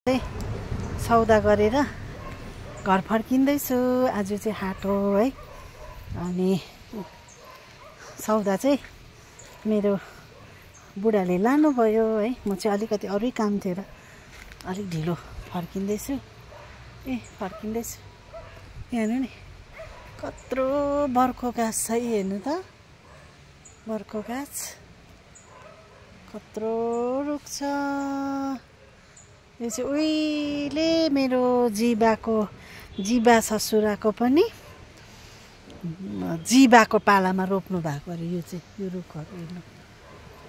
सौदा गरेर घर फर्किँदैछु। आज चाहिँ हाट हो है। अनि सौदा चाहिँ मेरो बुढाले लानुभयो है। म चाहिँ अलिकति अरू काम थियो र अलिक ढिलो फर्किँदैछु। फर्किँदैछु। यहाँ हेर्नु नि कत्रो बर्को गाछ छ हेर्नु त। बर्को गाछ कत्रो रुख छ। यो चाहिँ उहिले मेरो जिबा ससुराको पनि जिबाको पालामा रोप्नु भएको अरे। यो चाहिँ यो रुखहरू हेर्नु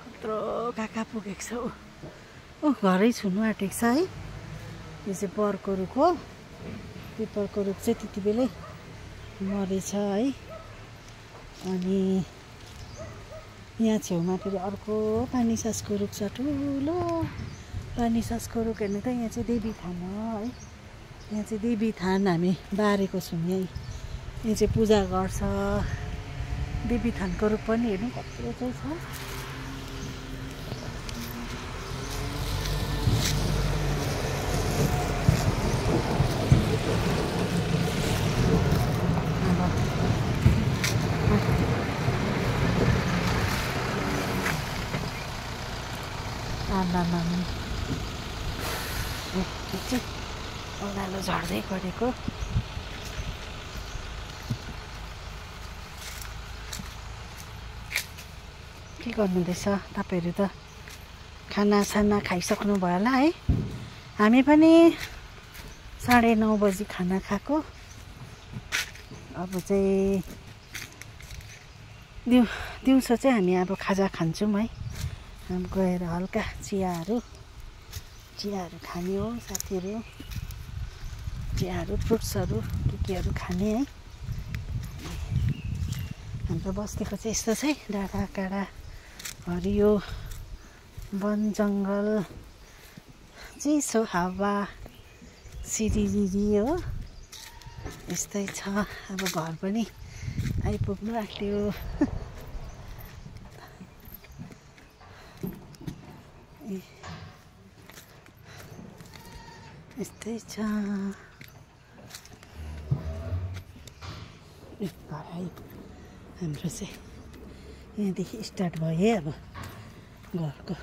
कत्रो काका पुगेको छ। घरै छुनु आँटेको छ है। यो चाहिँ बरको रुख हो। पिपलको रुख चाहिँ त्यति बेलै मरेछ है। अनि यहाँ छेउमा फेरि अर्को पानी सासको रुख छ ठुलो। पानी सासको रुख हेर्नु त। यहाँ चाहिँ देवी थान हो है। यहाँ चाहिँ देवी थान हामी बारेको छौँ यहीँ। यहाँ चाहिँ पूजा गर्छ। देवी थानको रुख पनि हेर्नु कत्रो चाहिँ छ। ओह्रालो झर्दै गरेको। के गर्नुहुँदैछ तपाईँहरू त? खानासाना खाइसक्नु भयो होला है। हामी पनि 9:30 बजी खाना खाएको। अब चाहिँ दिउँसो चाहिँ हामी अब खाजा खान्छौँ है। गएर हल्का चियाहरू खाने हो साथीहरू। चियाहरू फ्रुट्सहरू केहरू खाने है। हाम्रो बस्तीको चाहिँ यस्तो छ है। डाँडाकाँडा हरियो वन जङ्गल चिसो हावा सिरिरी हो। यस्तै छ। अब घर पनि आइपुग्नु आँट्यो। यस्तै छ। घर आयो हाम्रो चाहिँ। यहाँदेखि स्टार्ट भयो है अब घरको।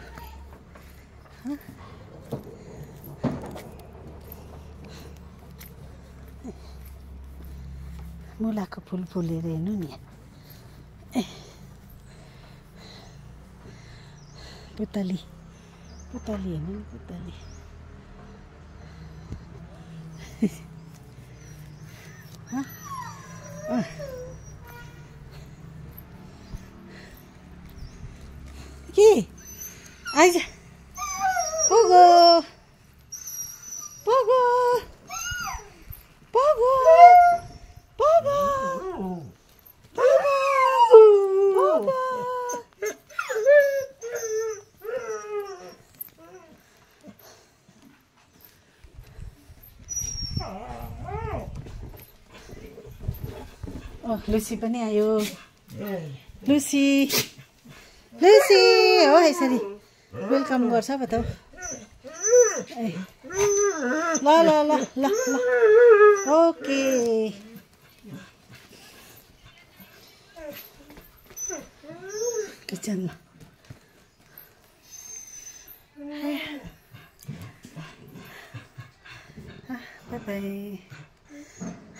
मुलाको फुल फुलेर हेर्नु नि। पुतली हेर्नु नि पुतली। के आइज Pogo Pogo Pogo Pogo Pogo. Lucy पनि आयो। लुसी हो यसरी वेलकम गर्छ पो त। ल ल ल ल ल ओके। किचनमा बाई बाई।